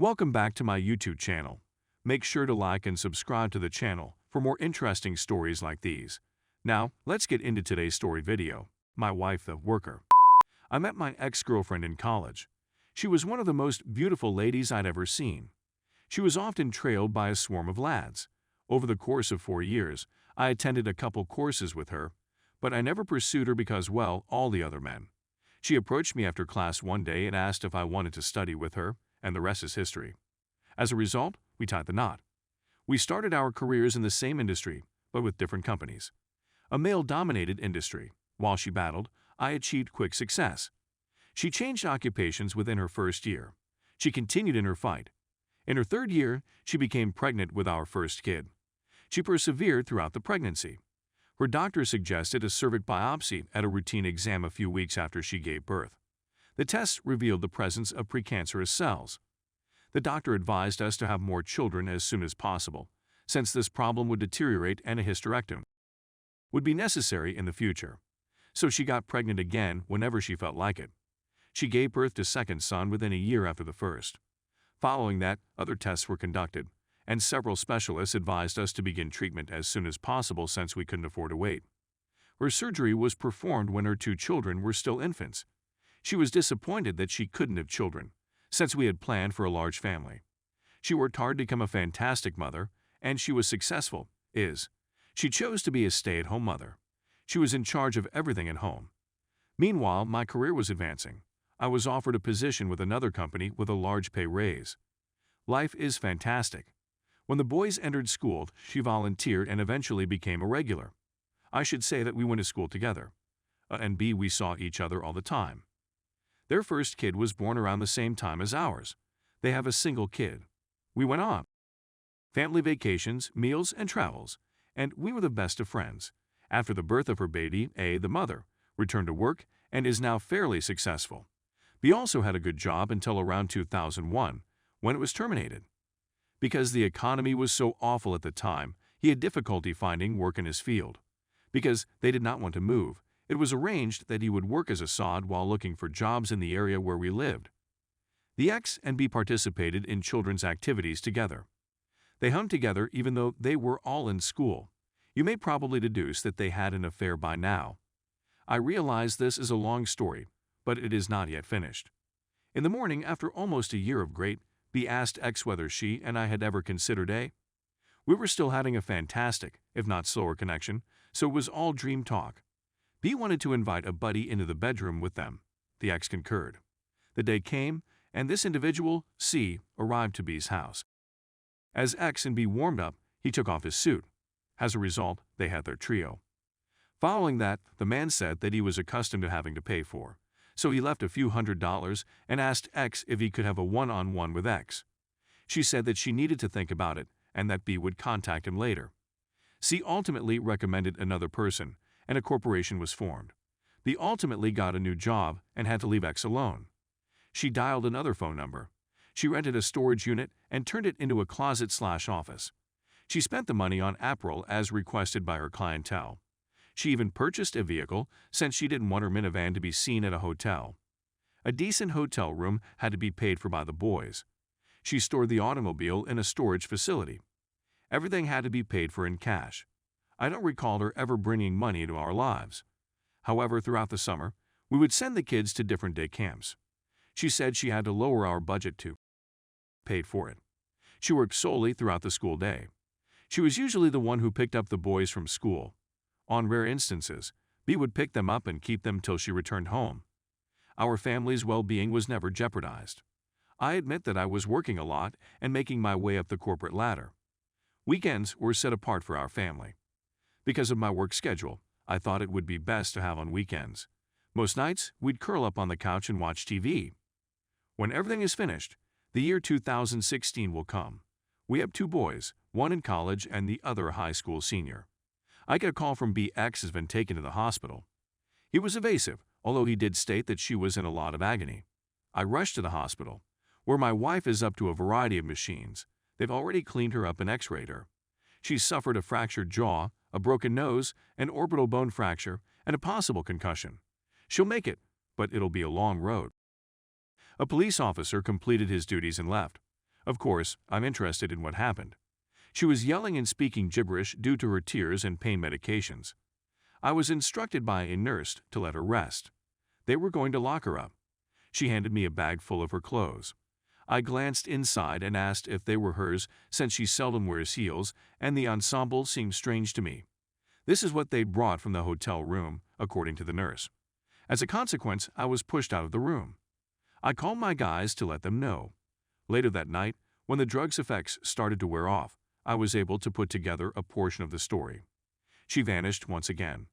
Welcome back to my YouTube channel. Make sure to like and subscribe to the channel for more interesting stories like these. Now, let's get into today's story video. My wife, the worker. I met my ex-girlfriend in college. She was one of the most beautiful ladies I'd ever seen. She was often trailed by a swarm of lads. Over the course of 4 years, I attended a couple courses with her, but I never pursued her because, well, all the other men. She approached me after class one day and asked if I wanted to study with her, and the rest is history. As a result, we tied the knot. We started our careers in the same industry, but with different companies. A male-dominated industry. While she battled, I achieved quick success. She changed occupations within her first year. She continued in her fight. In her third year, she became pregnant with our first kid. She persevered throughout the pregnancy. Her doctor suggested a cervix biopsy at a routine exam a few weeks after she gave birth. The test revealed the presence of precancerous cells. The doctor advised us to have more children as soon as possible, since this problem would deteriorate and a hysterectomy would be necessary in the future. So she got pregnant again whenever she felt like it. She gave birth to second son within a year after the first. Following that, other tests were conducted, and several specialists advised us to begin treatment as soon as possible since we couldn't afford to wait. Her surgery was performed when her 2 children were still infants. She was disappointed that she couldn't have children, since we had planned for a large family. She worked hard to become a fantastic mother, and she was successful. She chose to be a stay-at-home mother. She was in charge of everything at home. Meanwhile, my career was advancing. I was offered a position with another company with a large pay raise. Life is fantastic. When the boys entered school, she volunteered and eventually became a regular. I should say that we went to school together. And B, we saw each other all the time. Their first kid was born around the same time as ours. They have a single kid. We went on family vacations, meals, and travels, and we were the best of friends. After the birth of her baby, A, the mother, returned to work and is now fairly successful. B also had a good job until around 2001, when it was terminated. Because the economy was so awful at the time, he had difficulty finding work in his field. Because they did not want to move, it was arranged that he would work as a sod while looking for jobs in the area where we lived. The X and B participated in children's activities together. They hung together even though they were all in school. You may probably deduce that they had an affair by now. I realize this is a long story, but it is not yet finished. In the morning, after almost a year of great, B asked X whether she and I had ever considered A. We were still having a fantastic, if not slower connection, so it was all dream talk. B wanted to invite a buddy into the bedroom with them. The X concurred. The day came, and this individual, C, arrived to B's house. As X and B warmed up, he took off his suit. As a result, they had their trio. Following that, the man said that he was accustomed to having to pay for, so he left a few $100s and asked X if he could have a one-on-one with X. She said that she needed to think about it and that B would contact him later. C ultimately recommended another person, and a corporation was formed. B ultimately got a new job and had to leave X alone. She dialed another phone number. She rented a storage unit and turned it into a closet/office. She spent the money on apparel as requested by her clientele. She even purchased a vehicle since she didn't want her minivan to be seen at a hotel. A decent hotel room had to be paid for by the boys. She stored the automobile in a storage facility. Everything had to be paid for in cash. I don't recall her ever bringing money into our lives. However, throughout the summer, we would send the kids to different day camps. She said she had to lower our budget to pay for it. She worked solely throughout the school day. She was usually the one who picked up the boys from school. On rare instances, B would pick them up and keep them till she returned home. Our family's well-being was never jeopardized. I admit that I was working a lot and making my way up the corporate ladder. Weekends were set apart for our family. Because of my work schedule, I thought it would be best to have on weekends. Most nights, we'd curl up on the couch and watch TV. When everything is finished, the year 2016 will come. We have 2 boys, one in college and the other a high school senior. I get a call from B. X has been taken to the hospital. He was evasive, although he did state that she was in a lot of agony. I rushed to the hospital, where my wife is up to a variety of machines. They've already cleaned her up and x-rayed her. She's suffered a fractured jaw, a broken nose, an orbital bone fracture, and a possible concussion. She'll make it, but it'll be a long road. A police officer completed his duties and left. Of course, I'm interested in what happened. She was yelling and speaking gibberish due to her tears and pain medications. I was instructed by a nurse to let her rest. They were going to lock her up. She handed me a bag full of her clothes. I glanced inside and asked if they were hers since she seldom wears heels, and the ensemble seemed strange to me. This is what they'd brought from the hotel room, according to the nurse. As a consequence, I was pushed out of the room. I called my guys to let them know. Later that night, when the drug's effects started to wear off, I was able to put together a portion of the story. She vanished once again.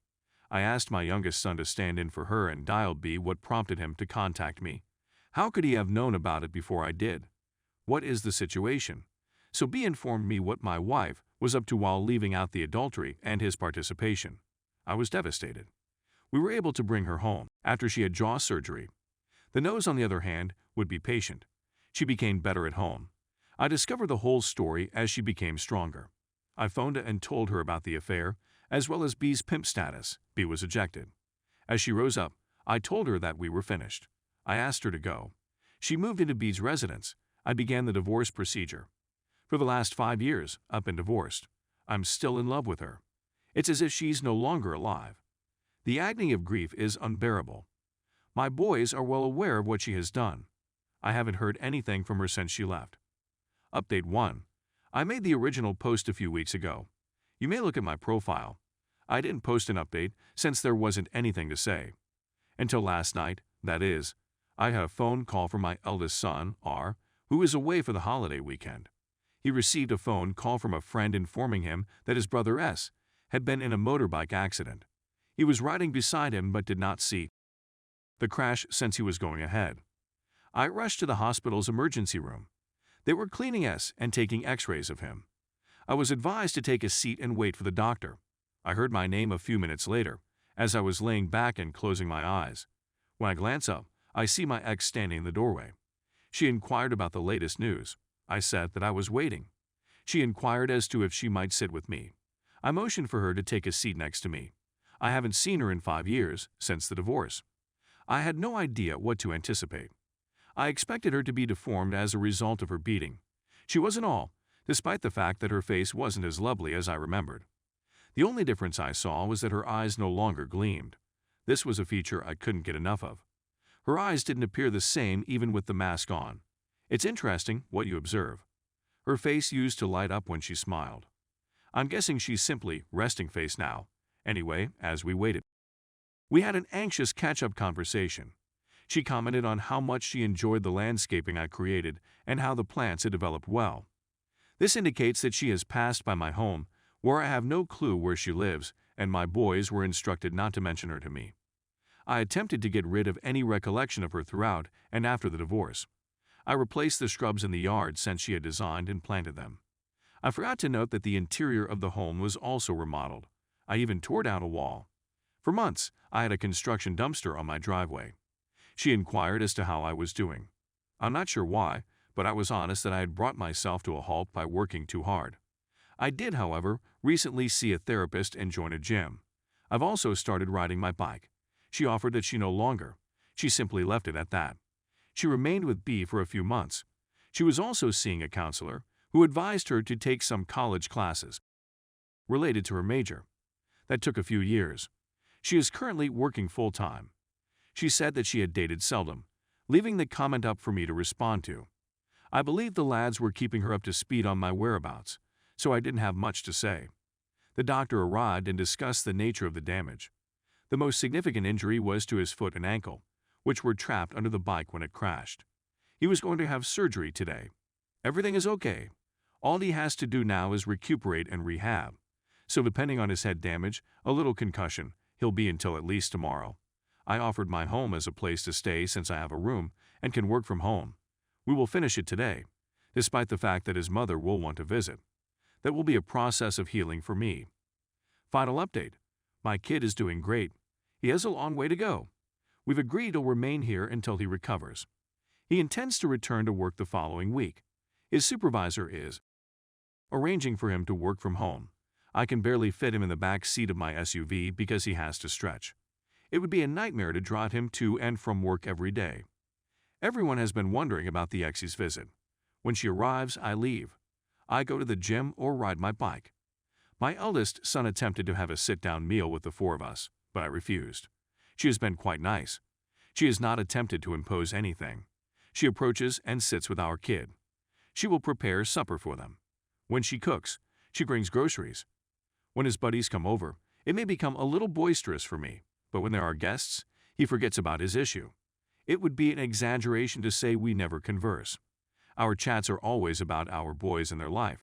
I asked my youngest son to stand in for her and dialed B what prompted him to contact me. How could he have known about it before I did? What is the situation? So B informed me what my wife was up to while leaving out the adultery and his participation. I was devastated. We were able to bring her home after she had jaw surgery. The nose, on the other hand, would be patient. She became better at home. I discovered the whole story as she became stronger. I phoned and told her about the affair, as well as B's pimp status. B was ejected. As she rose up, I told her that we were finished. I asked her to go. She moved into B's residence. I began the divorce procedure. For the last 5 years, I've been divorced. I'm still in love with her. It's as if she's no longer alive. The agony of grief is unbearable. My boys are well aware of what she has done. I haven't heard anything from her since she left. Update 1. I made the original post a few weeks ago. You may look at my profile. I didn't post an update since there wasn't anything to say. Until last night, that is, I had a phone call from my eldest son, R, who is away for the holiday weekend. He received a phone call from a friend informing him that his brother S had been in a motorbike accident. He was riding beside him but did not see the crash since he was going ahead. I rushed to the hospital's emergency room. They were cleaning S and taking x-rays of him. I was advised to take a seat and wait for the doctor. I heard my name a few minutes later, as I was laying back and closing my eyes. When I glance up, I see my ex standing in the doorway. She inquired about the latest news. I said that I was waiting. She inquired as to if she might sit with me. I motioned for her to take a seat next to me. I haven't seen her in 5 years, since the divorce. I had no idea what to anticipate. I expected her to be deformed as a result of her beating. She wasn't all, despite the fact that her face wasn't as lovely as I remembered. The only difference I saw was that her eyes no longer gleamed. This was a feature I couldn't get enough of. Her eyes didn't appear the same even with the mask on. It's interesting what you observe. Her face used to light up when she smiled. I'm guessing she's simply resting face now. Anyway, as we waited, we had an anxious catch-up conversation. She commented on how much she enjoyed the landscaping I created and how the plants had developed well. This indicates that she has passed by my home, where I have no clue where she lives, and my boys were instructed not to mention her to me. I attempted to get rid of any recollection of her throughout and after the divorce. I replaced the shrubs in the yard since she had designed and planted them. I forgot to note that the interior of the home was also remodeled. I even tore down a wall. For months, I had a construction dumpster on my driveway. She inquired as to how I was doing. I'm not sure why, but I was honest that I had brought myself to a halt by working too hard. I did, however, recently see a therapist and join a gym. I've also started riding my bike. She offered that she no longer. She simply left it at that. She remained with B for a few months. She was also seeing a counselor who advised her to take some college classes related to her major. That took a few years. She is currently working full-time. She said that she had dated seldom, leaving the comment up for me to respond to. I believe the lads were keeping her up to speed on my whereabouts, so I didn't have much to say. The doctor arrived and discussed the nature of the damage. The most significant injury was to his foot and ankle, which were trapped under the bike when it crashed. He was going to have surgery today. Everything is okay. All he has to do now is recuperate and rehab. So depending on his head damage, a little concussion, he'll be until at least tomorrow. I offered my home as a place to stay since I have a room and can work from home. We will finish it today, despite the fact that his mother will want to visit. That will be a process of healing for me. Final update. My kid is doing great. He has a long way to go. We've agreed he'll remain here until he recovers. He intends to return to work the following week. His supervisor is arranging for him to work from home. I can barely fit him in the back seat of my SUV because he has to stretch. It would be a nightmare to drive him to and from work every day. Everyone has been wondering about the ex's visit. When she arrives, I leave. I go to the gym or ride my bike. My eldest son attempted to have a sit-down meal with the four of us, but I refused. She has been quite nice. She has not attempted to impose anything. She approaches and sits with our kid. She will prepare supper for them. When she cooks, she brings groceries. When his buddies come over, it may become a little boisterous for me, but when there are guests, he forgets about his issue. It would be an exaggeration to say we never converse. Our chats are always about our boys and their life.